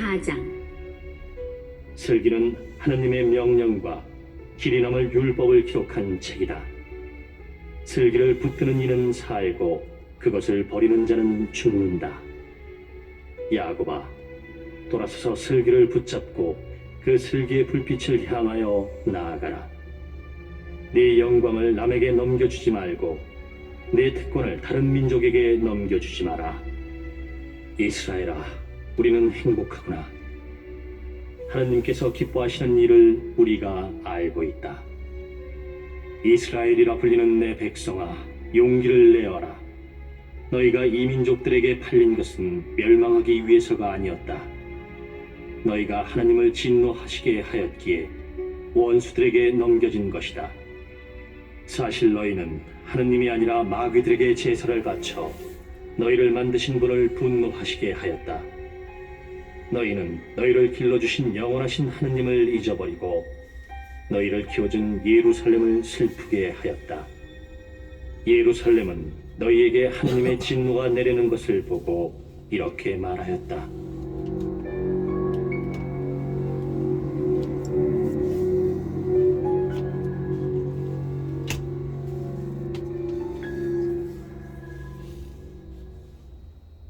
4장. 슬기는 하느님의 명령과 길이 남을 율법을 기록한 책이다. 슬기를 붙드는 이는 살고 그것을 버리는 자는 죽는다. 야곱아, 돌아서서 슬기를 붙잡고 그 슬기의 불빛을 향하여 나아가라. 네 영광을 남에게 넘겨주지 말고 네 특권을 다른 민족에게 넘겨주지 마라. 이스라엘아, 우리는 행복하구나. 하나님께서 기뻐하시는 일을 우리가 알고 있다. 이스라엘이라 불리는 내 백성아, 용기를 내어라. 너희가 이 민족들에게 팔린 것은 멸망하기 위해서가 아니었다. 너희가 하나님을 진노하시게 하였기에 원수들에게 넘겨진 것이다. 사실 너희는 하느님이 아니라 마귀들에게 제사를 바쳐 너희를 만드신 분을 분노하시게 하였다. 너희는 너희를 길러주신 영원하신 하느님을 잊어버리고 너희를 키워준 예루살렘을 슬프게 하였다. 예루살렘은 너희에게 하느님의 진노가 내리는 것을 보고 이렇게 말하였다.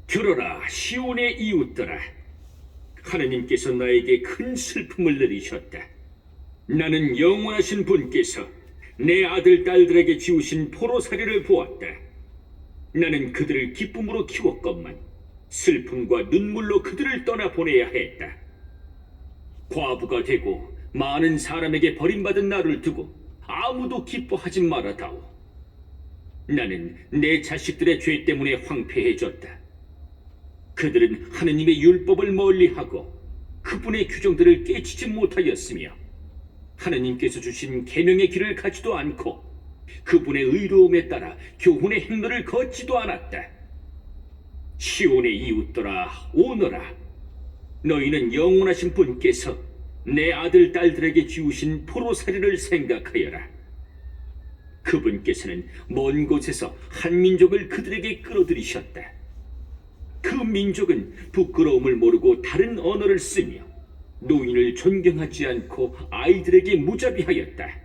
들어라, 시온의 이웃들아. 하느님께서 나에게 큰 슬픔을 내리셨다. 나는 영원하신 분께서 내 아들 딸들에게 지우신 포로살이를 보았다. 나는 그들을 기쁨으로 키웠건만 슬픔과 눈물로 그들을 떠나보내야 했다. 과부가 되고 많은 사람에게 버림받은 나를 두고 아무도 기뻐하지 말아다오. 나는 내 자식들의 죄 때문에 황폐해졌다. 그들은 하느님의 율법을 멀리하고 그분의 규정들을 깨치지 못하였으며 하느님께서 주신 계명의 길을 가지도 않고 그분의 의로움에 따라 교훈의 행로를 걷지도 않았다. 시온의 이웃들아, 오너라. 너희는 영원하신 분께서 내 아들 딸들에게 지우신 포로살이를 생각하여라. 그분께서는 먼 곳에서 한 민족을 그들에게 끌어들이셨다. 그 민족은 부끄러움을 모르고 다른 언어를 쓰며 노인을 존경하지 않고 아이들에게 무자비하였다.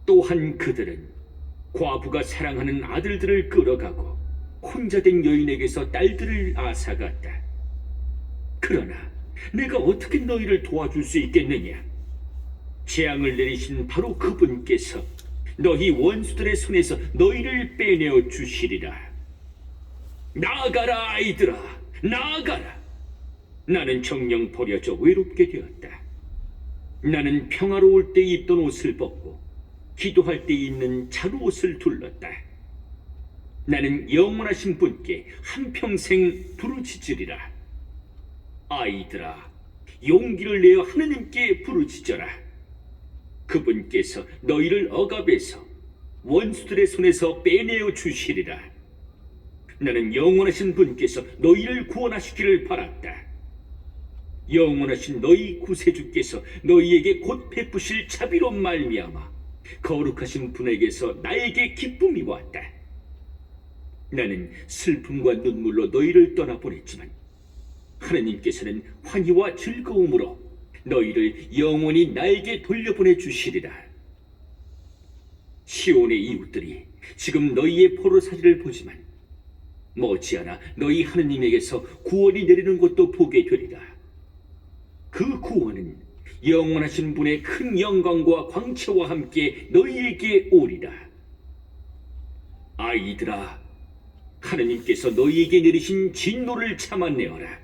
또한 그들은 과부가 사랑하는 아들들을 끌어가고 혼자 된 여인에게서 딸들을 앗아갔다. 그러나 내가 어떻게 너희를 도와줄 수 있겠느냐? 재앙을 내리신 바로 그분께서 너희 원수들의 손에서 너희를 빼내어 주시리라. 나아가라, 아이들아, 나아가라. 나는 정령 버려져 외롭게 되었다. 나는 평화로울 때 입던 옷을 벗고 기도할 때 입는 자루옷을 둘렀다. 나는 영원하신 분께 한평생 부르짖으리라. 아이들아, 용기를 내어 하느님께 부르짖어라. 그분께서 너희를 억압해서 원수들의 손에서 빼내어 주시리라. 나는 영원하신 분께서 너희를 구원하시기를 바랐다. 영원하신 너희 구세주께서 너희에게 곧 베푸실 자비로 말미암아 거룩하신 분에게서 나에게 기쁨이 왔다. 나는 슬픔과 눈물로 너희를 떠나보냈지만 하느님께서는 환희와 즐거움으로 너희를 영원히 나에게 돌려보내 주시리라. 시온의 이웃들이 지금 너희의 포로살이를 보지만 머지않아 너희 하느님에게서 구원이 내리는 것도 보게 되리라. 그 구원은 영원하신 분의 큰 영광과 광채와 함께 너희에게 오리라. 아이들아, 하느님께서 너희에게 내리신 진노를 참아내어라.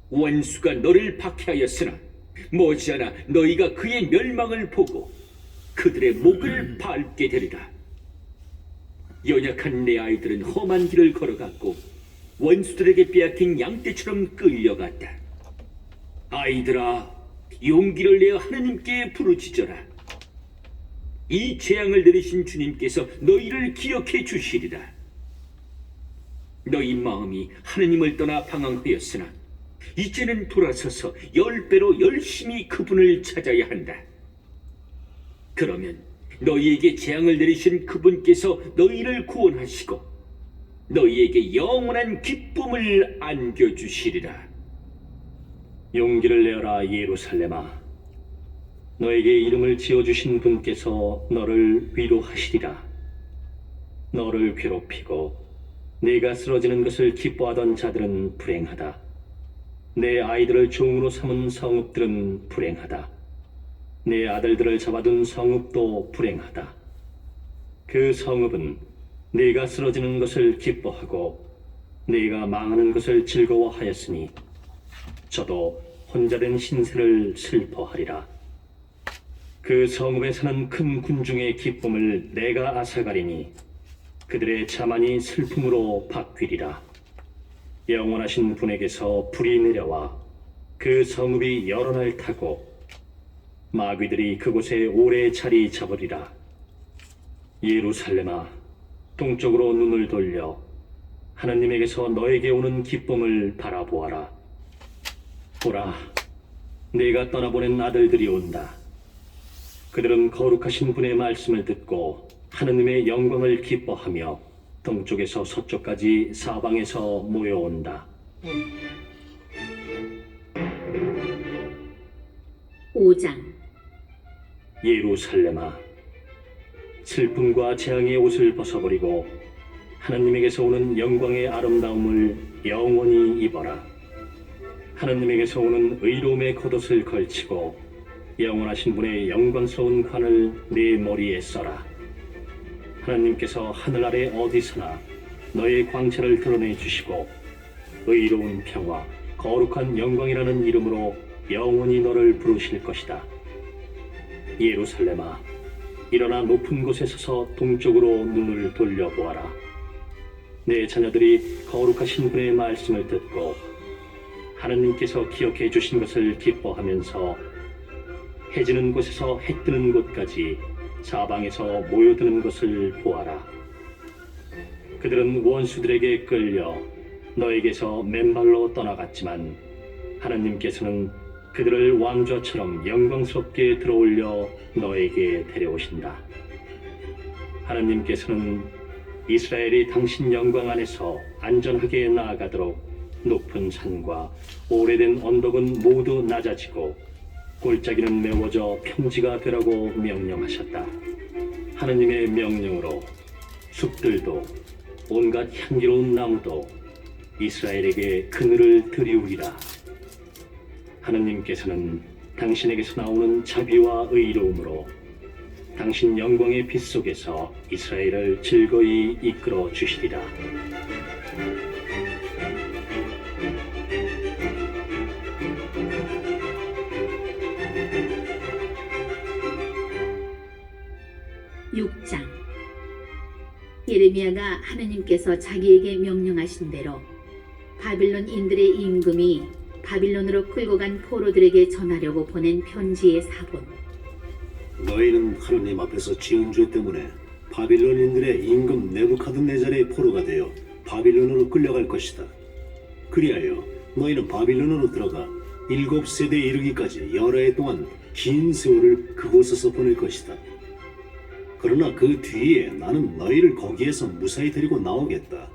원수가 너를 박해하였으나 머지않아 너희가 그의 멸망을 보고 그들의 목을 밟게 되리라. 연약한 내 아이들은 험한 길을 걸어갔고 원수들에게 빼앗긴 양떼처럼 끌려갔다. 아이들아, 용기를 내어 하느님께 부르짖어라. 이 재앙을 내리신 주님께서 너희를 기억해 주시리라. 너희 마음이 하느님을 떠나 방황하였으나 이제는 돌아서서 10배로 열심히 그분을 찾아야 한다. 그러면 너희에게 재앙을 내리신 그분께서 너희를 구원하시고 너희에게 영원한 기쁨을 안겨주시리라. 용기를 내어라 예루살렘아. 너에게 이름을 지어주신 분께서 너를 위로하시리라. 너를 괴롭히고 네가 쓰러지는 것을 기뻐하던 자들은 불행하다. 내 아이들을 종으로 삼은 성읍들은 불행하다. 내 아들들을 잡아둔 성읍도 불행하다. 그 성읍은 네가 쓰러지는 것을 기뻐하고 네가 망하는 것을 즐거워하였으니 저도 혼자된 신세를 슬퍼하리라. 그 성읍에 사는 큰 군중의 기쁨을 내가 앗아가리니 그들의 자만이 슬픔으로 바뀌리라. 영원하신 분에게서 불이 내려와 그 성읍이 여러 날 타고 마귀들이 그곳에 오래 자리 잡으리라. 예루살렘아, 동쪽으로 눈을 돌려 하나님에게서 너에게 오는 기쁨을 바라보아라. 보라, 내가 떠나보낸 아들들이 온다. 그들은 거룩하신 분의 말씀을 듣고 하느님의 영광을 기뻐하며 동쪽에서 서쪽까지 사방에서 모여온다. 5장. 예루살렘아, 슬픔과 재앙의 옷을 벗어버리고 하나님에게서 오는 영광의 아름다움을 영원히 입어라. 하나님에게서 오는 의로움의 겉옷을 걸치고 영원하신 분의 영광스러운 관을 네 머리에 써라. 하나님께서 하늘 아래 어디서나 너의 광채를 드러내 주시고 의로운 평화, 거룩한 영광이라는 이름으로 영원히 너를 부르실 것이다. 예루살렘아, 일어나 높은 곳에 서서 동쪽으로 눈을 돌려보아라. 내 자녀들이 거룩하신 분의 말씀을 듣고 하나님께서 기억해 주신 것을 기뻐하면서 해 지는 곳에서 해 뜨는 곳까지 사방에서 모여드는 것을 보아라. 그들은 원수들에게 끌려 너에게서 맨발로 떠나갔지만 하나님께서는 그들을 왕좌처럼 영광스럽게 들어올려 너에게 데려오신다. 하나님께서는 이스라엘이 당신 영광 안에서 안전하게 나아가도록 높은 산과 오래된 언덕은 모두 낮아지고 골짜기는 메워져 평지가 되라고 명령하셨다. 하나님의 명령으로 숲들도 온갖 향기로운 나무도 이스라엘에게 그늘을 드리우리라. 하나님께서는 당신에게서 나오는 자비와 의로움으로 당신 영광의 빛 속에서 이스라엘을 즐거이 이끌어 주시리라. (6장) 예레미야가 하느님께서 자기에게 명령하신 대로 바빌론인들의 임금이 바빌론으로 끌고 간 포로들에게 전하려고 보낸 편지의 사본. 너희는 하나님 앞에서 지은 죄 때문에 바빌론인들의 임금 네부카드네잘의 포로가 되어 바빌론으로 끌려갈 것이다. 그리하여 너희는 바빌론으로 들어가 7세대에 이르기까지 여러 해 동안 긴 세월을 그곳에서 보낼 것이다. 그러나 그 뒤에 나는 너희를 거기에서 무사히 데리고 나오겠다.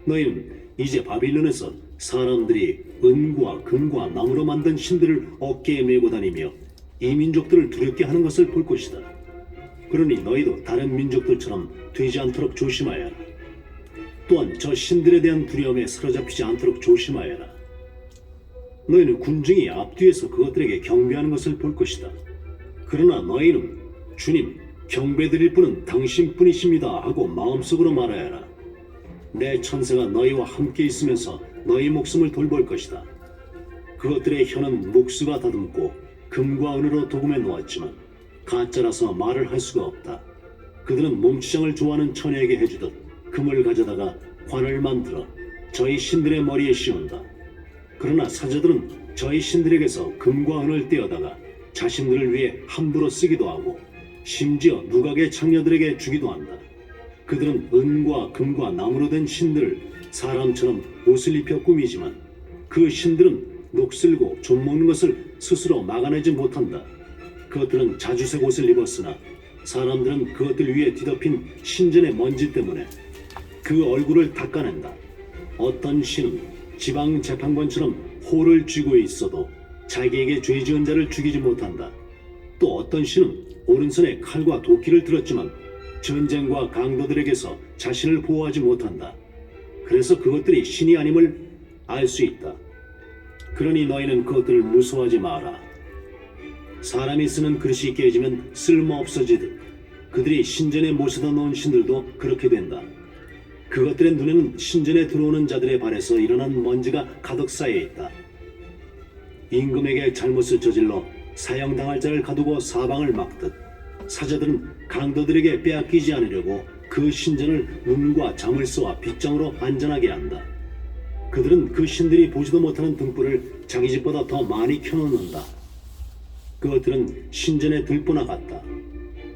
너희는 이제 바빌론에서 사람들이 은과 금과 나무로 만든 신들을 어깨에 메고 다니며 이 민족들을 두렵게 하는 것을 볼 것이다. 그러니 너희도 다른 민족들처럼 되지 않도록 조심하여라. 또한 저 신들에 대한 두려움에 사로잡히지 않도록 조심하여라. 너희는 군중이 앞뒤에서 그것들에게 경배하는 것을 볼 것이다. 그러나 너희는 주님, 경배드릴 분은 당신뿐이십니다 하고 마음속으로 말하여라. 내 천사가 너희와 함께 있으면서 너희 목숨을 돌볼 것이다. 그것들의 혀는 목수가 다듬고 금과 은으로 도금해 놓았지만 가짜라서 말을 할 수가 없다. 그들은 몸치장을 좋아하는 처녀에게 해주듯 금을 가져다가 관을 만들어 저희 신들의 머리에 씌운다. 그러나 사자들은 저희 신들에게서 금과 은을 떼어다가 자신들을 위해 함부로 쓰기도 하고 심지어 누각의 창녀들에게 주기도 한다. 그들은 은과 금과 나무로 된 신들을 사람처럼 옷을 입혀 꾸미지만 그 신들은 녹슬고 좀먹는 것을 스스로 막아내지 못한다. 그것들은 자주색 옷을 입었으나 사람들은 그것들 위에 뒤덮인 신전의 먼지 때문에 그 얼굴을 닦아낸다. 어떤 신은 지방 재판관처럼 호를 쥐고 있어도 자기에게 죄 지은 자를 죽이지 못한다. 또 어떤 신은 오른손에 칼과 도끼를 들었지만 전쟁과 강도들에게서 자신을 보호하지 못한다. 그래서 그것들이 신이 아님을 알 수 있다. 그러니 너희는 그것들을 무서워하지 마라. 사람이 쓰는 그릇이 깨지면 쓸모없어지듯 그들이 신전에 모셔다 놓은 신들도 그렇게 된다. 그것들의 눈에는 신전에 들어오는 자들의 발에서 일어난 먼지가 가득 쌓여 있다. 임금에게 잘못을 저질러 사형당할 자를 가두고 사방을 막듯 사자들은 강도들에게 빼앗기지 않으려고 그 신전을 문과 자물쇠와 빗장으로 안전하게 한다. 그들은 그 신들이 보지도 못하는 등불을 자기 집보다 더 많이 켜놓는다. 그것들은 신전의 들보나 같다.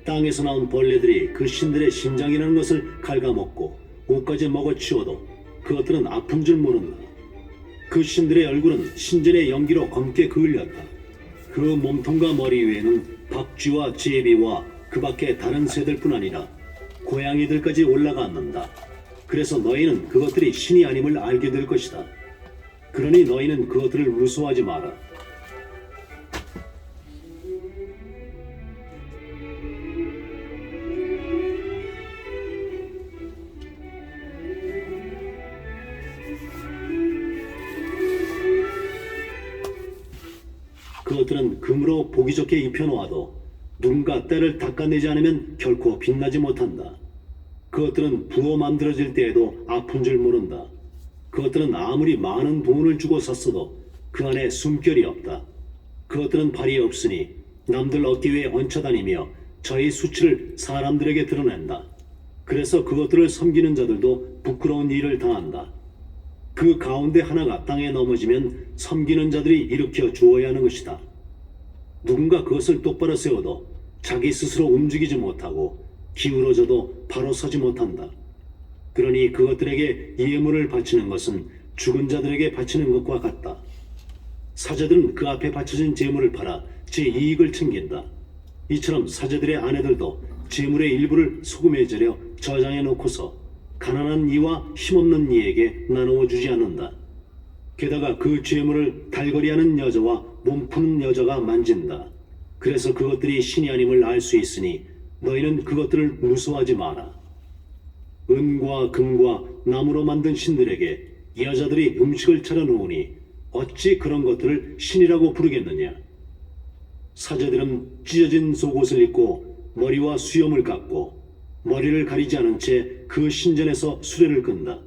땅에서 나온 벌레들이 그 신들의 심장이라는 것을 갉아먹고 옷까지 먹어치워도 그것들은 아픈 줄 모른다. 그 신들의 얼굴은 신전의 연기로 검게 그을렸다. 그 몸통과 머리 위에는 박쥐와 제비와 그 밖에 다른 새들뿐 아니라 고양이들까지 올라가 앉는다. 그래서 너희는 그것들이 신이 아님을 알게 될 것이다. 그러니 너희는 그것들을 무서워하지 마라. 그것들은 금으로 보기 좋게 입혀놓아도 눈과 때를 닦아내지 않으면 결코 빛나지 못한다. 그것들은 부어 만들어질 때에도 아픈 줄 모른다. 그것들은 아무리 많은 돈을 주고 샀어도 그 안에 숨결이 없다. 그것들은 발이 없으니 남들 어깨 위에 얹혀다니며 저희 수치를 사람들에게 드러낸다. 그래서 그것들을 섬기는 자들도 부끄러운 일을 당한다. 그 가운데 하나가 땅에 넘어지면 섬기는 자들이 일으켜 주어야 하는 것이다. 누군가 그것을 똑바로 세워도 자기 스스로 움직이지 못하고 기울어져도 바로 서지 못한다. 그러니 그것들에게 예물을 바치는 것은 죽은 자들에게 바치는 것과 같다. 사제들은 그 앞에 바쳐진 제물을 팔아 제 이익을 챙긴다. 이처럼 사제들의 아내들도 제물의 일부를 소금에 절여 저장해 놓고서 가난한 이와 힘없는 이에게 나누어 주지 않는다. 게다가 그 죄물을 달거리하는 여자와 몸 푸는 여자가 만진다. 그래서 그것들이 신이 아님을 알 수 있으니 너희는 그것들을 무서워하지 마라. 은과 금과 나무로 만든 신들에게 여자들이 음식을 차려놓으니 어찌 그런 것들을 신이라고 부르겠느냐. 사제들은 찢어진 속옷을 입고 머리와 수염을 깎고 머리를 가리지 않은 채 그 신전에서 수레를 끈다.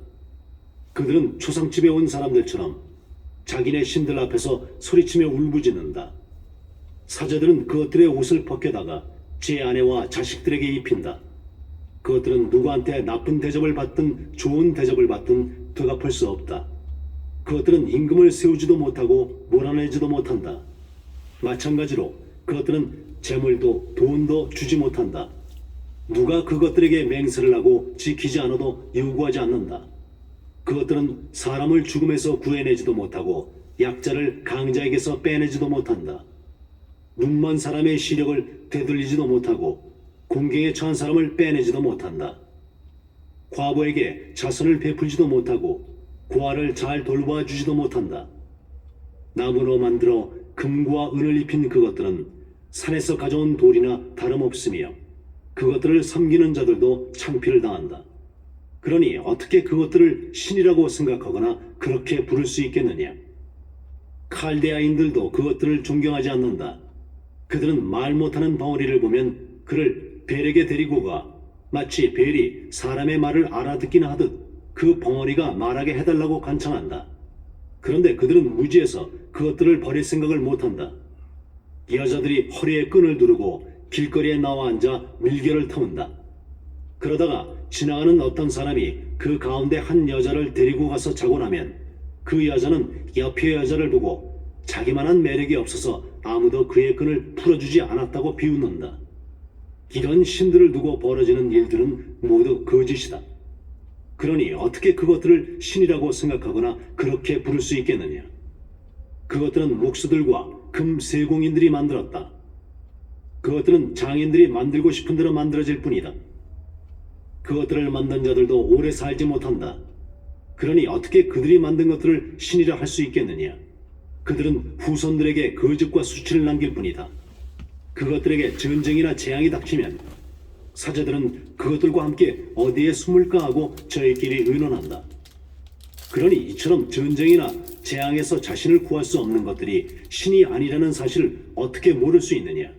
그들은 초상집에 온 사람들처럼 자기네 신들 앞에서 소리치며 울부짖는다. 사제들은 그것들의 옷을 벗겨다가 제 아내와 자식들에게 입힌다. 그것들은 누구한테 나쁜 대접을 받든 좋은 대접을 받든 되갚을 수 없다. 그것들은 임금을 세우지도 못하고 몰아내지도 못한다. 마찬가지로 그것들은 재물도 돈도 주지 못한다. 누가 그것들에게 맹세를 하고 지키지 않아도 요구하지 않는다. 그것들은 사람을 죽음에서 구해내지도 못하고 약자를 강자에게서 빼내지도 못한다. 눈먼 사람의 시력을 되돌리지도 못하고 공경에 처한 사람을 빼내지도 못한다. 과부에게 자선을 베풀지도 못하고 고아를 잘 돌봐주지도 못한다. 나무로 만들어 금과 은을 입힌 그것들은 산에서 가져온 돌이나 다름없으며 그것들을 섬기는 자들도 창피를 당한다. 그러니 어떻게 그것들을 신이라고 생각하거나 그렇게 부를 수 있겠느냐? 칼데아인들도 그것들을 존경하지 않는다. 그들은 말 못하는 벙어리를 보면 그를 벨에게 데리고 가 마치 벨이 사람의 말을 알아듣기나 하듯 그 벙어리가 말하게 해달라고 간청한다. 그런데 그들은 무지해서 그것들을 버릴 생각을 못한다. 여자들이 허리에 끈을 두르고 길거리에 나와 앉아 밀개를 터문다. 그러다가 지나가는 어떤 사람이 그 가운데 한 여자를 데리고 가서 자고 나면 그 여자는 옆의 여자를 보고 자기만한 매력이 없어서 아무도 그의 끈을 풀어주지 않았다고 비웃는다. 이런 신들을 두고 벌어지는 일들은 모두 거짓이다. 그러니 어떻게 그것들을 신이라고 생각하거나 그렇게 부를 수 있겠느냐? 그것들은 목수들과 금 세공인들이 만들었다. 그것들은 장인들이 만들고 싶은 대로 만들어질 뿐이다. 그것들을 만든 자들도 오래 살지 못한다. 그러니 어떻게 그들이 만든 것들을 신이라 할 수 있겠느냐? 그들은 후손들에게 거짓과 수치를 남길 뿐이다. 그것들에게 전쟁이나 재앙이 닥치면 사제들은 그것들과 함께 어디에 숨을까 하고 저희끼리 의논한다. 그러니 이처럼 전쟁이나 재앙에서 자신을 구할 수 없는 것들이 신이 아니라는 사실을 어떻게 모를 수 있느냐?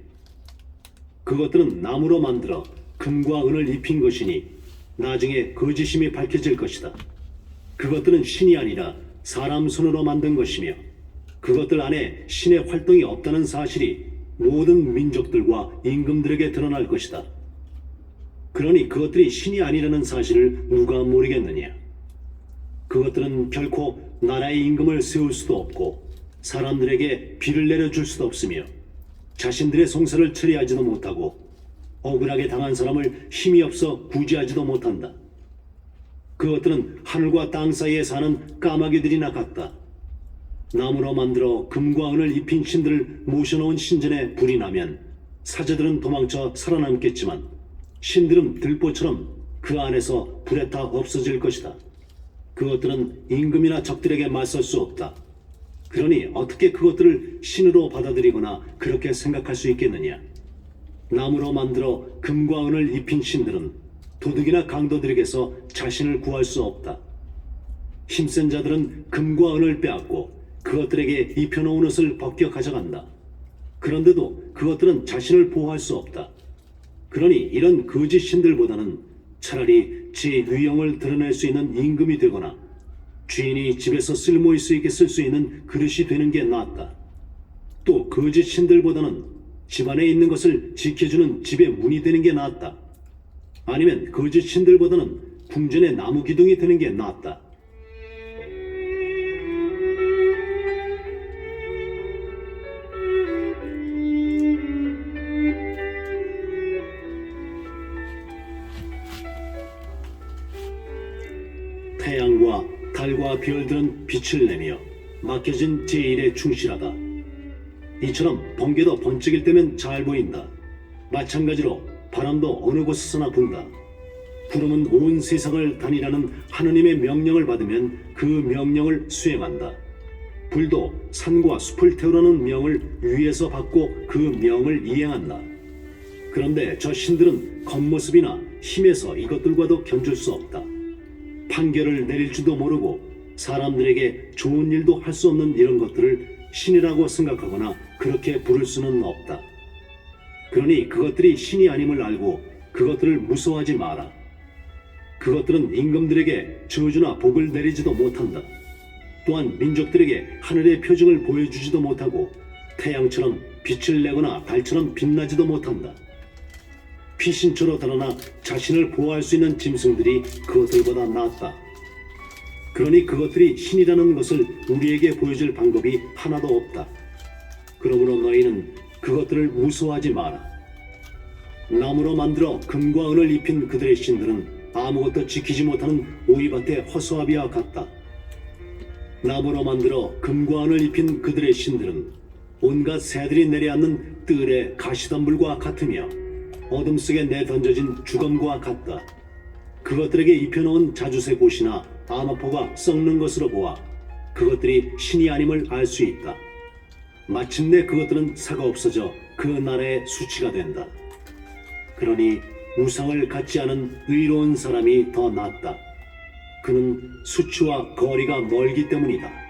그것들은 나무로 만들어 금과 은을 입힌 것이니 나중에 거짓임이 밝혀질 것이다. 그것들은 신이 아니라 사람 손으로 만든 것이며 그것들 안에 신의 활동이 없다는 사실이 모든 민족들과 임금들에게 드러날 것이다. 그러니 그것들이 신이 아니라는 사실을 누가 모르겠느냐? 그것들은 결코 나라의 임금을 세울 수도 없고 사람들에게 비를 내려줄 수도 없으며 자신들의 송사를 처리하지도 못하고 억울하게 당한 사람을 힘이 없어 구제하지도 못한다. 그것들은 하늘과 땅 사이에 사는 까마귀들이나 같다. 나무로 만들어 금과 은을 입힌 신들을 모셔놓은 신전에 불이 나면 사제들은 도망쳐 살아남겠지만 신들은 들보처럼 그 안에서 불에 타 없어질 것이다. 그것들은 임금이나 적들에게 맞설 수 없다. 그러니 어떻게 그것들을 신으로 받아들이거나 그렇게 생각할 수 있겠느냐? 나무로 만들어 금과 은을 입힌 신들은 도둑이나 강도들에게서 자신을 구할 수 없다. 힘센 자들은 금과 은을 빼앗고 그것들에게 입혀놓은 옷을 벗겨 가져간다. 그런데도 그것들은 자신을 보호할 수 없다. 그러니 이런 거짓 신들보다는 차라리 제 위엄을 드러낼 수 있는 임금이 되거나 주인이 집에서 쓸모 있게 쓸 수 있는 그릇이 되는 게 낫다. 또 거짓 신들보다는 집안에 있는 것을 지켜주는 집의 문이 되는 게 낫다. 아니면 거짓 신들보다는 궁전의 나무 기둥이 되는 게 낫다. 태양과 달과 별들은 빛을 내며 맡겨진 제1에 충실하다. 이처럼 번개도 번쩍일 때면 잘 보인다. 마찬가지로 바람도 어느 곳에서나 분다. 구름은 온 세상을 다니라는 하느님의 명령을 받으면 그 명령을 수행한다. 불도 산과 숲을 태우라는 명을 위에서 받고 그 명을 이행한다. 그런데 저 신들은 겉모습이나 힘에서 이것들과도 견줄 수 없다. 판결을 내릴 줄도 모르고 사람들에게 좋은 일도 할 수 없는 이런 것들을 신이라고 생각하거나 그렇게 부를 수는 없다. 그러니 그것들이 신이 아님을 알고 그것들을 무서워하지 마라. 그것들은 임금들에게 저주나 복을 내리지도 못한다. 또한 민족들에게 하늘의 표징을 보여주지도 못하고 태양처럼 빛을 내거나 달처럼 빛나지도 못한다. 피신처로 드러나 자신을 보호할 수 있는 짐승들이 그것들보다 낫다. 그러니 그것들이 신이라는 것을 우리에게 보여줄 방법이 하나도 없다. 그러므로 너희는 그것들을 무서워하지 마라. 나무로 만들어 금과 은을 입힌 그들의 신들은 아무것도 지키지 못하는 오이밭의 허수아비와 같다. 나무로 만들어 금과 은을 입힌 그들의 신들은 온갖 새들이 내려앉는 뜰의 가시덤불과 같으며 어둠 속에 내던져진 주검과 같다. 그것들에게 입혀놓은 자주색 옷이나 아마포가 썩는 것으로 보아 그것들이 신이 아님을 알 수 있다. 마침내 그것들은 사가 없어져 그 나라의 수치가 된다. 그러니 우상을 갖지 않은 의로운 사람이 더 낫다. 그는 수치와 거리가 멀기 때문이다.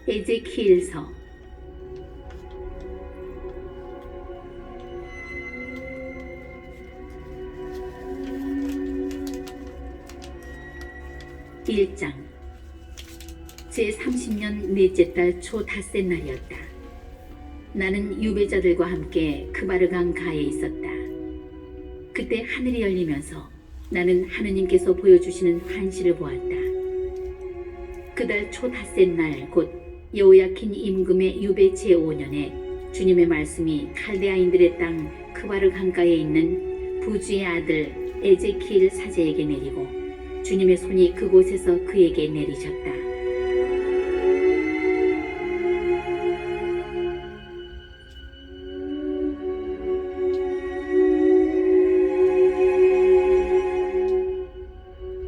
에제키엘서 1장 제30년 넷째 달 초 닷새 날이었다. 나는 유배자들과 함께 크바르강 가에 있었다. 그때 하늘이 열리면서 나는 하느님께서 보여주시는 환시를 보았다. 그달 초 닷새 날 곧 여호야킨 임금의 유배 제5년에 주님의 말씀이 칼데아인들의 땅 크바르 강가에 있는 부지의 아들 에제키엘 사제에게 내리고 주님의 손이 그곳에서 그에게 내리셨다.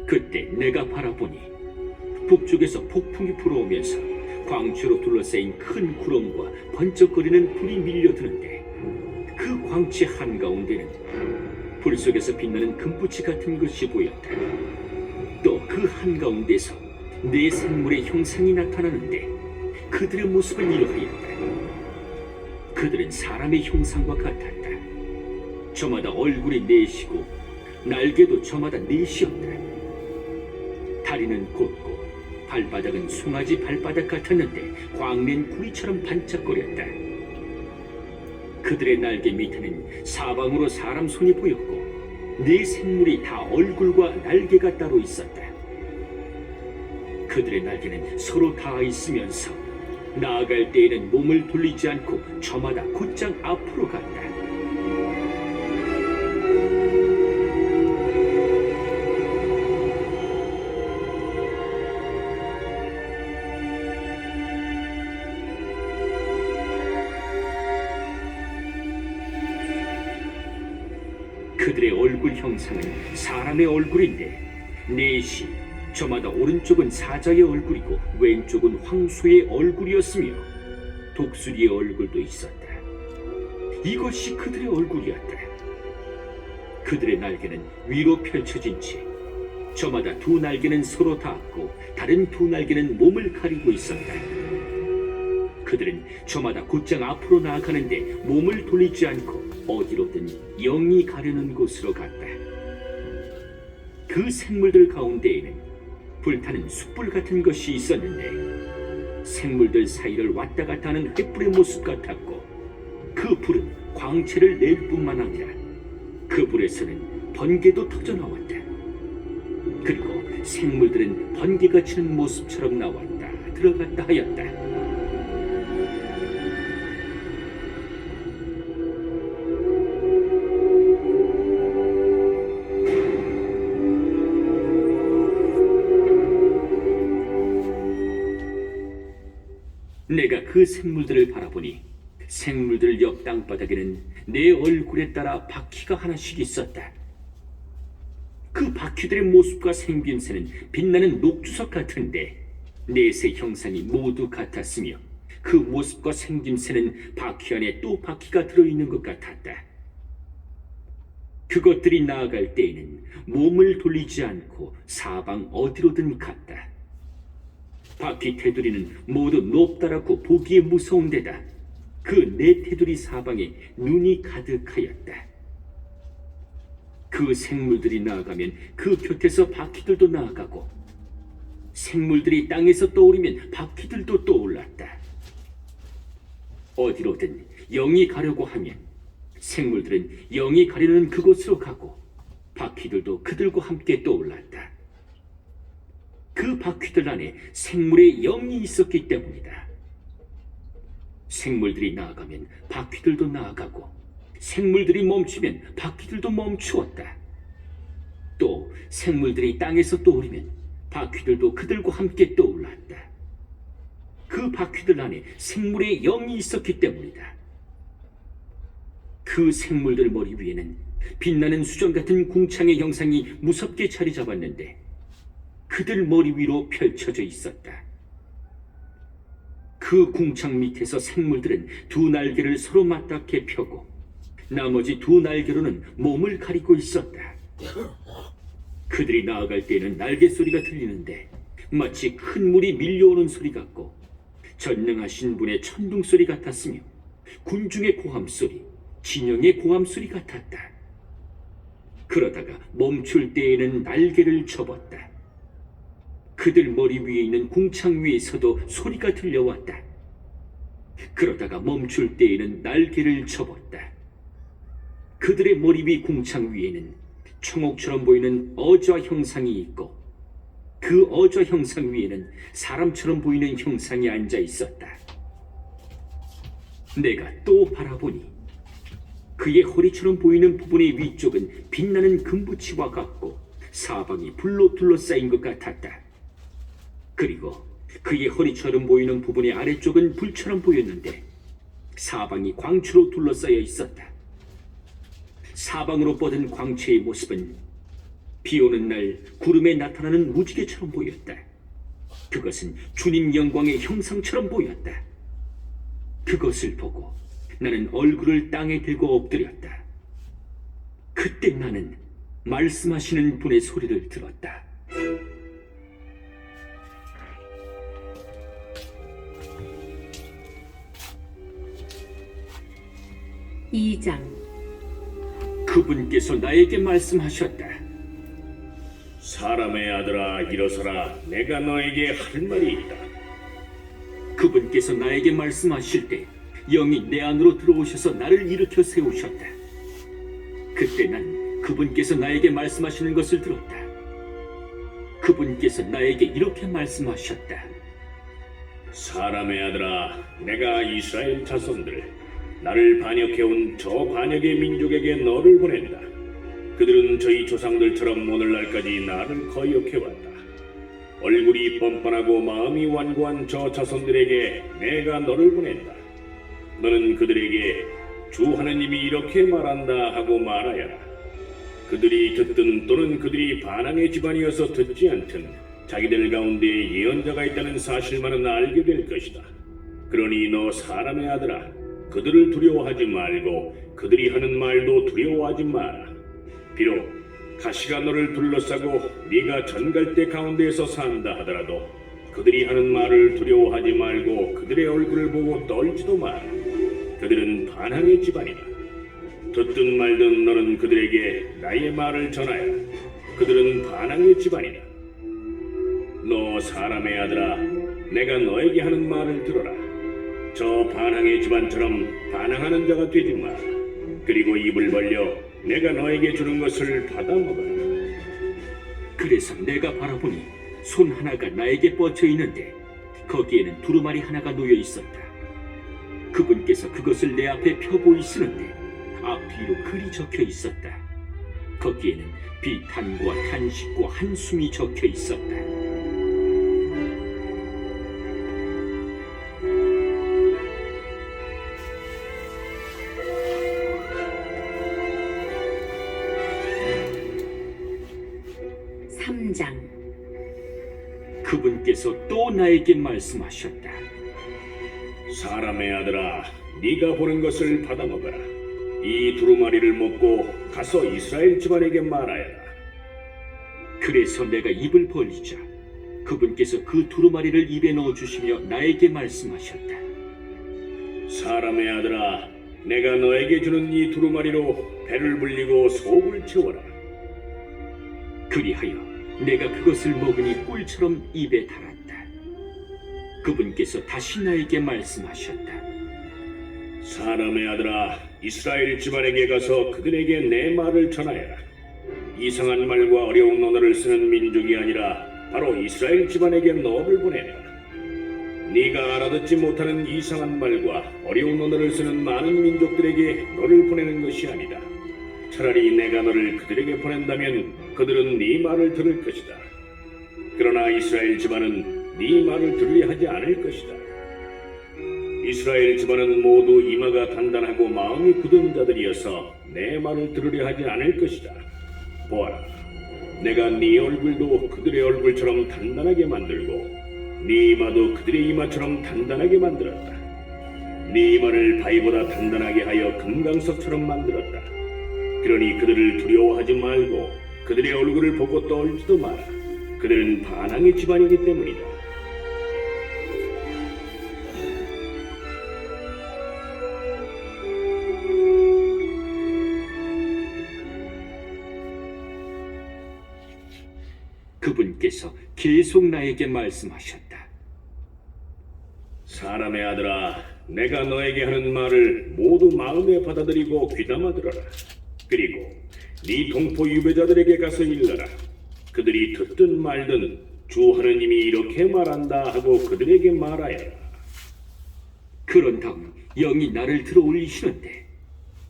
그때 내가 바라보니 북쪽에서 폭풍이 불어오면서 광채로 둘러싸인 큰 구름과 번쩍거리는 불이 밀려드는데 그 광채 한가운데는 불 속에서 빛나는 금붙이 같은 것이 보였다. 또 그 한가운데서 네 생물의 형상이 나타나는데 그들의 모습은 이러하였다. 그들은 사람의 형상과 같았다. 저마다 얼굴이 넷이고 날개도 저마다 넷이었다. 다리는 곧고 발바닥은 송아지 발바닥 같았는데 광낸 구리처럼 반짝거렸다. 그들의 날개 밑에는 사방으로 사람 손이 보였고 네 생물이 다 얼굴과 날개가 따로 있었다. 그들의 날개는 서로 닿아 있으면서 나아갈 때에는 몸을 돌리지 않고 저마다 곧장 앞으로 갔다. 그들의 얼굴 형상은 사람의 얼굴인데 넷이 저마다 오른쪽은 사자의 얼굴이고 왼쪽은 황소의 얼굴이었으며 독수리의 얼굴도 있었다. 이것이 그들의 얼굴이었다. 그들의 날개는 위로 펼쳐진 채 저마다 두 날개는 서로 닿았고 다른 두 날개는 몸을 가리고 있었다. 그들은 저마다 곧장 앞으로 나아가는데 몸을 돌리지 않고 어디로든 영이 가려는 곳으로 갔다. 그 생물들 가운데에는 불타는 숯불 같은 것이 있었는데 생물들 사이를 왔다 갔다 하는 횃불의 모습 같았고 그 불은 광채를 낼 뿐만 아니라 그 불에서는 번개도 터져나왔다. 그리고 생물들은 번개가 치는 모습처럼 나왔다 들어갔다 하였다. 내가 그 생물들을 바라보니 생물들 옆 땅바닥에는 내 얼굴에 따라 바퀴가 하나씩 있었다. 그 바퀴들의 모습과 생김새는 빛나는 녹주석 같은데 넷의 형상이 모두 같았으며 그 모습과 생김새는 바퀴 안에 또 바퀴가 들어있는 것 같았다. 그것들이 나아갈 때에는 몸을 돌리지 않고 사방 어디로든 갔다. 바퀴 테두리는 모두 높다랗고 보기에 무서운 데다 그 네 테두리 사방에 눈이 가득하였다. 그 생물들이 나아가면 그 곁에서 바퀴들도 나아가고 생물들이 땅에서 떠오르면 바퀴들도 떠올랐다. 어디로든 영이 가려고 하면 생물들은 영이 가려는 그곳으로 가고 바퀴들도 그들과 함께 떠올랐다. 그 바퀴들 안에 생물의 영이 있었기 때문이다. 생물들이 나아가면 바퀴들도 나아가고 생물들이 멈추면 바퀴들도 멈추었다. 또 생물들이 땅에서 떠오르면 바퀴들도 그들과 함께 떠올랐다. 그 바퀴들 안에 생물의 영이 있었기 때문이다. 그 생물들 머리 위에는 빛나는 수정 같은 궁창의 형상이 무섭게 자리 잡았는데 그들 머리 위로 펼쳐져 있었다. 그 궁창 밑에서 생물들은 두 날개를 서로 맞닿게 펴고 나머지 두 날개로는 몸을 가리고 있었다. 그들이 나아갈 때에는 날개 소리가 들리는데 마치 큰 물이 밀려오는 소리 같고 전능하신 분의 천둥 소리 같았으며 군중의 고함 소리, 진영의 고함 소리 같았다. 그러다가 멈출 때에는 날개를 접었다. 그들 머리 위에 있는 궁창 위에서도 소리가 들려왔다. 그러다가 멈출 때에는 날개를 접었다. 그들의 머리 위 궁창 위에는 청옥처럼 보이는 어좌 형상이 있고 그 어좌 형상 위에는 사람처럼 보이는 형상이 앉아 있었다. 내가 또 바라보니 그의 허리처럼 보이는 부분의 위쪽은 빛나는 금붙이와 같고 사방이 불로 둘러싸인 것 같았다. 그리고 그의 허리처럼 보이는 부분의 아래쪽은 불처럼 보였는데 사방이 광추로 둘러싸여 있었다. 사방으로 뻗은 광채의 모습은 비 오는 날 구름에 나타나는 무지개처럼 보였다. 그것은 주님 영광의 형상처럼 보였다. 그것을 보고 나는 얼굴을 땅에 대고 엎드렸다. 그때 나는 말씀하시는 분의 소리를 들었다. 2장. 그분께서 나에게 말씀하셨다. 사람의 아들아 일어서라 내가 너에게 할 말이 있다. 그분께서 나에게 말씀하실 때 영이 내 안으로 들어오셔서 나를 일으켜 세우셨다. 그때 난 그분께서 나에게 말씀하시는 것을 들었다. 그분께서 나에게 이렇게 말씀하셨다. 사람의 아들아 내가 이스라엘 자손들 나를 반역해온 저 반역의 민족에게 너를 보낸다. 그들은 저희 조상들처럼 오늘날까지 나를 거역해왔다. 얼굴이 뻔뻔하고 마음이 완고한 저 자손들에게 내가 너를 보낸다. 너는 그들에게 주 하느님이 이렇게 말한다 하고 말하여라. 그들이 듣든 또는 그들이 반항의 집안이어서 듣지 않든 자기들 가운데 예언자가 있다는 사실만은 알게 될 것이다. 그러니 너 사람의 아들아 그들을 두려워하지 말고 그들이 하는 말도 두려워하지 마라. 비록 가시가 너를 둘러싸고 네가 전갈대 가운데에서 산다 하더라도 그들이 하는 말을 두려워하지 말고 그들의 얼굴을 보고 떨지도 마라. 그들은 반항의 집안이다. 듣든 말든 너는 그들에게 나의 말을 전하여라. 그들은 반항의 집안이다. 너 사람의 아들아 내가 너에게 하는 말을 들어라. 저 반항의 집안처럼 반항하는 자가 되지 마라. 그리고 입을 벌려 내가 너에게 주는 것을 받아먹어라. 그래서 내가 바라보니 손 하나가 나에게 뻗쳐 있는데 거기에는 두루마리 하나가 놓여 있었다. 그분께서 그것을 내 앞에 펴 보이시는데 앞뒤로 글이 적혀 있었다. 거기에는 비탄과 탄식과 한숨이 적혀 있었다. 그분께서 또 나에게 말씀하셨다. 사람의 아들아 네가 보는 것을 받아먹어라. 이 두루마리를 먹고 가서 이스라엘 집안에게 말하여라. 그래서 내가 입을 벌리자 그분께서 그 두루마리를 입에 넣어주시며 나에게 말씀하셨다. 사람의 아들아 내가 너에게 주는 이 두루마리로 배를 불리고 속을 채워라. 그리하여 내가 그것을 먹으니 꿀처럼 입에 달았다. 그분께서 다시 나에게 말씀하셨다. 사람의 아들아 이스라엘 집안에게 가서 그들에게 내 말을 전하여라. 이상한 말과 어려운 언어를 쓰는 민족이 아니라 바로 이스라엘 집안에게 너를 보낸다. 네가 알아듣지 못하는 이상한 말과 어려운 언어를 쓰는 많은 민족들에게 너를 보내는 것이 아니다. 차라리 내가 너를 그들에게 보낸다면 그들은 네 말을 들을 것이다. 그러나 이스라엘 집안은 네 말을 들으려 하지 않을 것이다. 이스라엘 집안은 모두 이마가 단단하고 마음이 굳은 자들이어서 내 말을 들으려 하지 않을 것이다. 보아라, 내가 네 얼굴도 그들의 얼굴처럼 단단하게 만들고 네 이마도 그들의 이마처럼 단단하게 만들었다. 네 이마를 바위보다 단단하게 하여 금강석처럼 만들었다. 그러니 그들을 두려워하지 말고 그들의 얼굴을 보고 떨지도 마라. 그들은 반항의 집안이기 때문이다. 주님께서 계속 나에게 말씀하셨다. 사람의 아들아, 내가 너에게 하는 말을 모두 마음에 받아들이고 귀담아 들어라. 그리고 네 동포 유배자들에게 가서 일러라. 그들이 듣든 말든 주 하느님이 이렇게 말한다 하고 그들에게 말하여라. 그런 다음 영이 나를 들어 올리시는데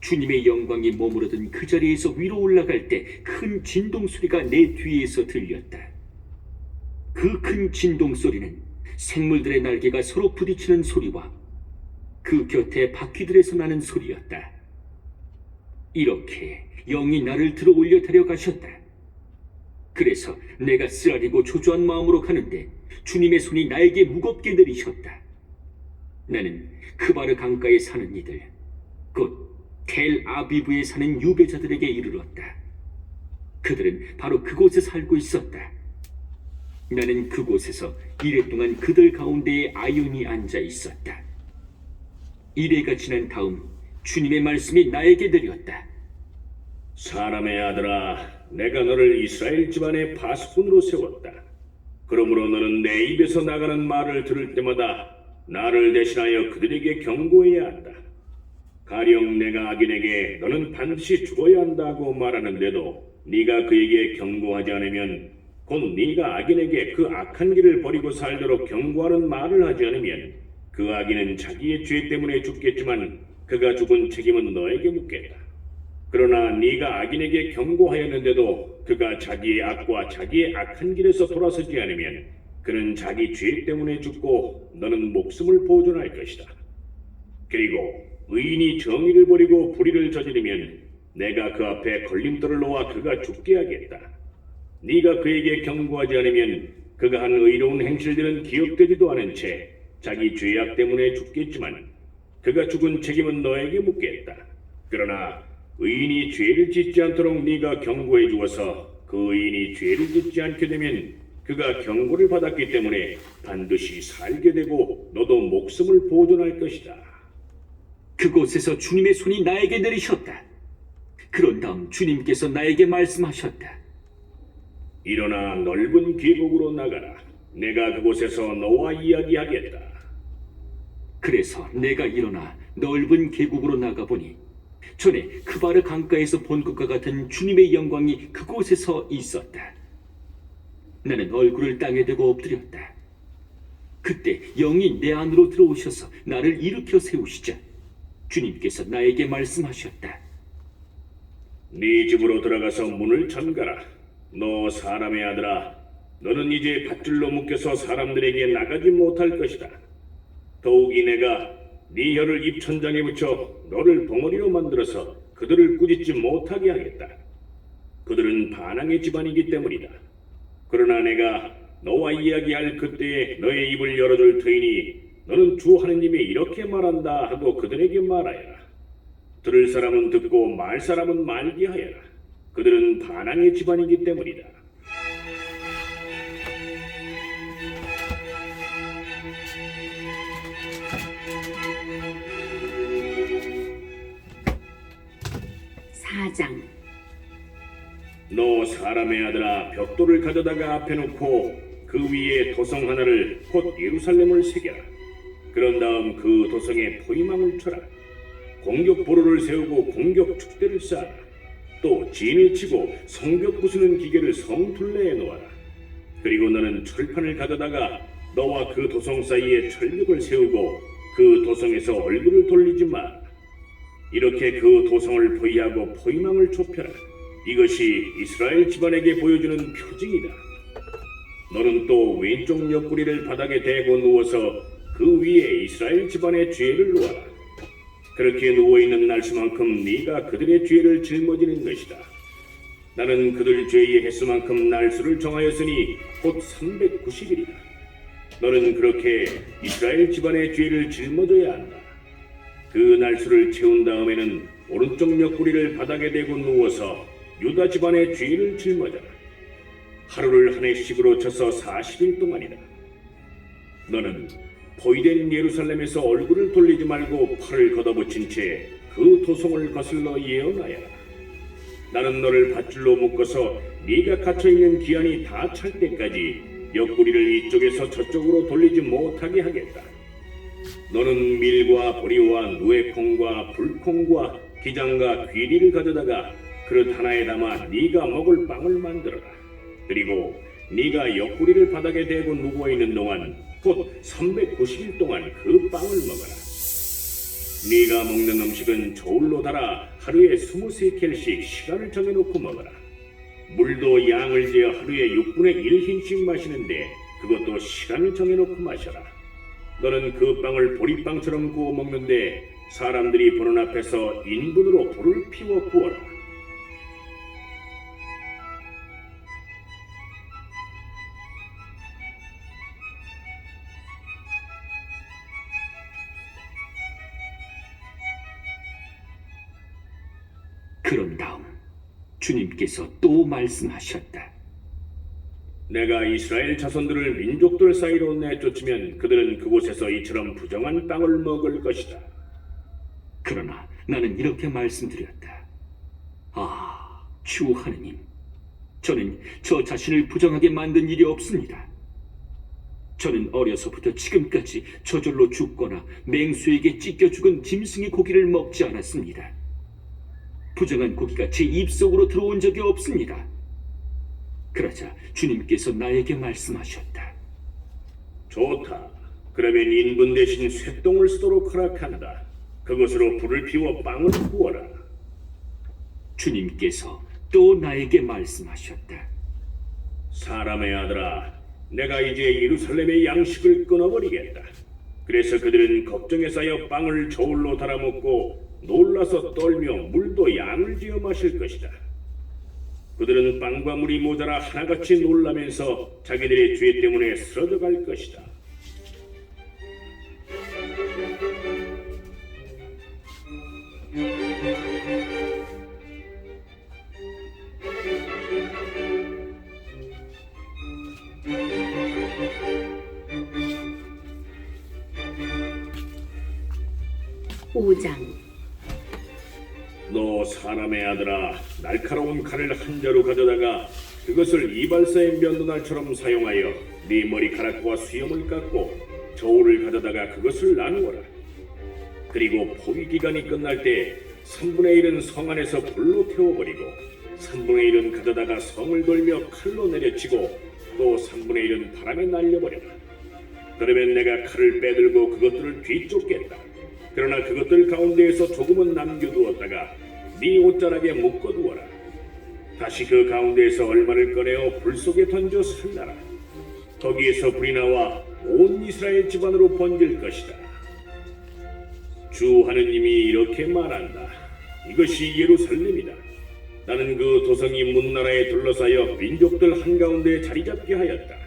주님의 영광이 머무르던 그 자리에서 위로 올라갈 때 큰 진동 소리가 내 뒤에서 들렸다. 그 큰 진동 소리는 생물들의 날개가 서로 부딪히는 소리와 그 곁에 바퀴들에서 나는 소리였다. 이렇게 영이 나를 들어 올려 데려가셨다. 그래서 내가 쓰라리고 초조한 마음으로 가는데 주님의 손이 나에게 무겁게 내리셨다. 나는 크바르 강가에 사는 이들, 곧 텔 아비브에 사는 유배자들에게 이르렀다. 그들은 바로 그곳에 살고 있었다. 나는 그곳에서 이래 동안 그들 가운데에 아연히 앉아 있었다. 이래가 지난 다음 주님의 말씀이 나에게 내렸다. 사람의 아들아, 내가 너를 이스라엘 집안의 파수꾼으로 세웠다. 그러므로 너는 내 입에서 나가는 말을 들을 때마다 나를 대신하여 그들에게 경고해야 한다. 가령 내가 악인에게 너는 반드시 죽어야 한다고 말하는데도 네가 그에게 경고하지 않으면, 곧 네가 악인에게 그 악한 길을 버리고 살도록 경고하는 말을 하지 않으면 그 악인은 자기의 죄 때문에 죽겠지만 그가 죽은 책임은 너에게 묻겠다. 그러나 네가 악인에게 경고하였는데도 그가 자기의 악과 자기의 악한 길에서 돌아서지 않으면 그는 자기 죄 때문에 죽고 너는 목숨을 보존할 것이다. 그리고 의인이 정의를 버리고 불의를 저지르면 내가 그 앞에 걸림돌을 놓아 그가 죽게 하겠다. 네가 그에게 경고하지 않으면 그가 한 의로운 행실들은 기억되지도 않은 채 자기 죄악 때문에 죽겠지만 그가 죽은 책임은 너에게 묻겠다. 그러나 의인이 죄를 짓지 않도록 네가 경고해 주어서 그 의인이 죄를 짓지 않게 되면 그가 경고를 받았기 때문에 반드시 살게 되고 너도 목숨을 보존할 것이다. 그곳에서 주님의 손이 나에게 내리셨다. 그런 다음 주님께서 나에게 말씀하셨다. 일어나 넓은 계곡으로 나가라. 내가 그곳에서 너와 이야기하겠다. 그래서 내가 일어나 넓은 계곡으로 나가보니 전에 크바르 강가에서 본 것과 같은 주님의 영광이 그곳에서 있었다. 나는 얼굴을 땅에 대고 엎드렸다. 그때 영이 내 안으로 들어오셔서 나를 일으켜 세우시자 주님께서 나에게 말씀하셨다. 네 집으로 들어가서 문을 잠가라. 너 사람의 아들아, 너는 이제 밧줄로 묶여서 사람들에게 나가지 못할 것이다. 더욱이 내가 네 혀를 입천장에 붙여 너를 벙어리로 만들어서 그들을 꾸짖지 못하게 하겠다. 그들은 반항의 집안이기 때문이다. 그러나 내가 너와 이야기할 그때에 너의 입을 열어줄 터이니 너는 주 하느님이 이렇게 말한다 하고 그들에게 말하여라. 들을 사람은 듣고 말 사람은 말게 하여라. 그들은 반항의 집안이기 때문이다. 사장. 너 사람의 아들아, 벽돌을 가져다가 앞에 놓고 그 위에 도성 하나를 곧 예루살렘을 새겨라. 그런 다음 그 도성에 포위망을 쳐라. 공격 보루를 세우고 공격 축대를 쌓아라. 또 진을 치고 성벽 부수는 기계를 성둘레에 놓아라. 그리고 너는 철판을 가져다가 너와 그 도성 사이에 철벽을 세우고 그 도성에서 얼굴을 돌리지 마라. 이렇게 그 도성을 포위하고 포위망을 좁혀라. 이것이 이스라엘 집안에게 보여주는 표징이다. 너는 또 왼쪽 옆구리를 바닥에 대고 누워서 그 위에 이스라엘 집안의 죄를 놓아라. 그렇게 누워있는 날수만큼 네가 그들의 죄를 짊어지는 것이다. 나는 그들 죄의 횟수만큼 날수를 정하였으니 곧 390일이다. 너는 그렇게 이스라엘 집안의 죄를 짊어져야 한다. 그 날수를 채운 다음에는 오른쪽 옆구리를 바닥에 대고 누워서 유다 집안의 죄를 짊어져라. 하루를 한 해씩으로 쳐서 40일 동안이다. 너는 포위된 예루살렘에서 얼굴을 돌리지 말고 팔을 걷어붙인 채 그 도성을 거슬러 예언하여라. 나는 너를 밧줄로 묶어서 네가 갇혀 있는 기한이 다 찰 때까지 옆구리를 이쪽에서 저쪽으로 돌리지 못하게 하겠다. 너는 밀과 보리와 누에콩과 불콩과 기장과 귀리를 가져다가 그릇 하나에 담아 네가 먹을 빵을 만들어라. 그리고 네가 옆구리를 바닥에 대고 누워 있는 동안 곧 390일 동안 그 빵을 먹어라. 네가 먹는 음식은 저울로 달아 하루에 23켈씩 시간을 정해놓고 먹어라. 물도 양을 재어 하루에 6분의 1흰씩 마시는데 그것도 시간을 정해놓고 마셔라. 너는 그 빵을 보리빵처럼 구워 먹는데 사람들이 보는 앞에서 인분으로 불을 피워 구워라. 그런 다음 주님께서 또 말씀하셨다. 내가 이스라엘 자손들을 민족들 사이로 내쫓으면 그들은 그곳에서 이처럼 부정한 빵을 먹을 것이다. 그러나 나는 이렇게 말씀드렸다. 아, 주 하느님, 저는 저 자신을 부정하게 만든 일이 없습니다. 저는 어려서부터 지금까지 저절로 죽거나 맹수에게 찢겨 죽은 짐승의 고기를 먹지 않았습니다. 부정한 고기가 제 입속으로 들어온 적이 없습니다. 그러자 주님께서 나에게 말씀하셨다. 좋다. 그러면 인분 대신 쇠똥을 쓰도록 허락한다. 그것으로 불을 피워 빵을 구워라. 주님께서 또 나에게 말씀하셨다. 사람의 아들아, 내가 이제 예루살렘의 양식을 끊어버리겠다. 그래서 그들은 걱정에 쌓여 빵을 저울로 달아먹고 놀라서 떨며 물도 양을 지어 마실 것이다. 그들은 빵과 물이 모자라 하나같이 놀라면서 자기들의 죄 때문에 쓰러져 갈 것이다. 오장 너 사람의 아들아, 날카로운 칼을 한 자루 가져다가 그것을 이발사의 면도날처럼 사용하여 네 머리카락과 수염을 깎고 저울을 가져다가 그것을 나누어라. 그리고 포위 기간이 끝날 때 3분의 1은 성 안에서 불로 태워버리고 3분의 1은 가져다가 성을 돌며 칼로 내려치고 또 3분의 1은 바람에 날려버려라. 그러면 내가 칼을 빼들고 그것들을 뒤쫓겠다. 그러나 그것들 가운데에서 조금은 남겨두었다가 네 옷자락에 묶어두어라. 다시 그 가운데에서 얼마를 꺼내어 불 속에 던져 살라라. 거기에서 불이 나와 온 이스라엘 집안으로 번질 것이다. 주 하느님이 이렇게 말한다. 이것이 예루살렘이다. 나는 그 도성이 문나라에 둘러싸여 민족들 한가운데 자리잡게 하였다.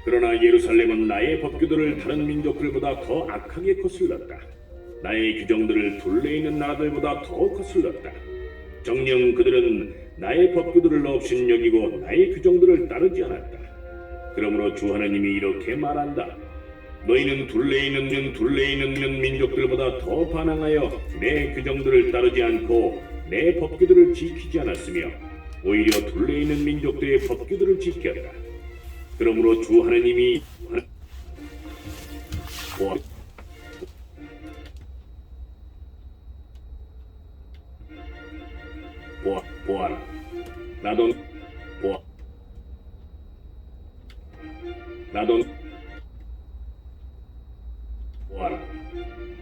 그러나 예루살렘은 나의 법규들을 다른 민족들보다 더 악하게 거슬렀다. 나의 규정들을 둘레 있는 나라들보다 더 거슬렀다. 정녕 그들은 나의 법규들을 업신여기고 나의 규정들을 따르지 않았다. 그러므로 주 하나님이 이렇게 말한다. 너희는 둘레 있는 민족들보다 더 반항하여 내 규정들을 따르지 않고 내 법규들을 지키지 않았으며 오히려 둘레 있는 민족들의 법규들을 지켰다. 그러므로 주 하나님이 보아라.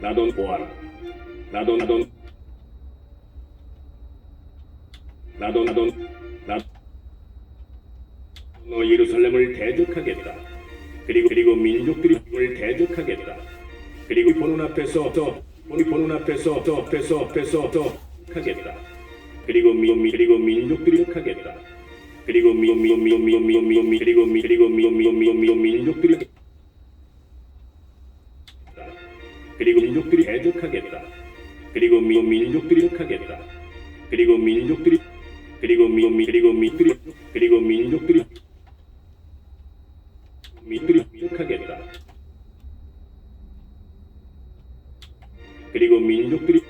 나도 보아라. 너 예루살렘을 대적하겠다. 그리고 민족들이 을 대적하겠다. 그리고 보는 앞에서 하겠다. 그리고 민족들이 하겠다. 그리고 민족들이 대적하겠다. 그리고 민족들이 하겠다. 그리고 민족들이 하겠다. 그리고 민족들이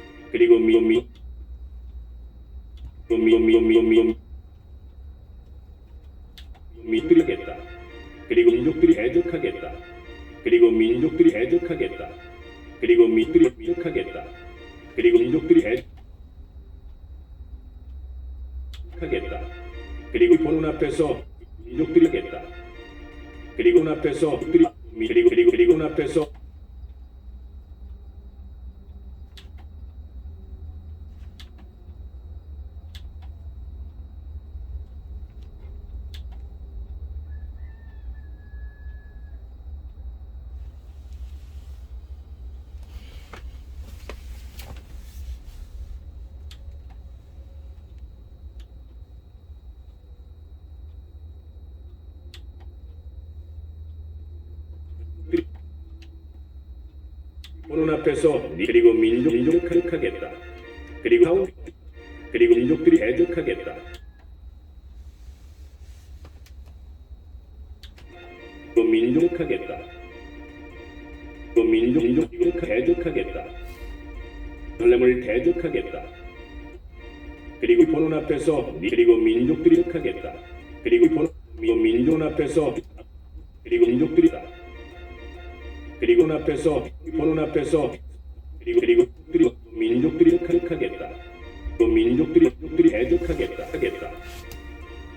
민족들이 하겠다. 그리고 민족들이 대적하겠다. 그리고 민족들이 대적하겠다. 그리고 민족들이 대적하겠다. 그리고 민족들이 대적하겠다. 그리고 보는 앞에서 민족들이 하겠다. 그리고 문 앞에서 그리고 문 앞에서 보는 앞에서 그리고 민족을 가득하겠다. 그리고 민족들이 대적하겠다. 또 민족하겠다. 또 민족을 대적하겠다. 설렘을 대적하겠다. 그리고 보는 앞에서 그리고 민족들이 하겠다. 그리고 민족 앞에서 그리고 민족들이다. 그리고 앞에서 보는 앞에서 그리고 민족들이 가득하겠다. 또 민족들이 대적하겠다.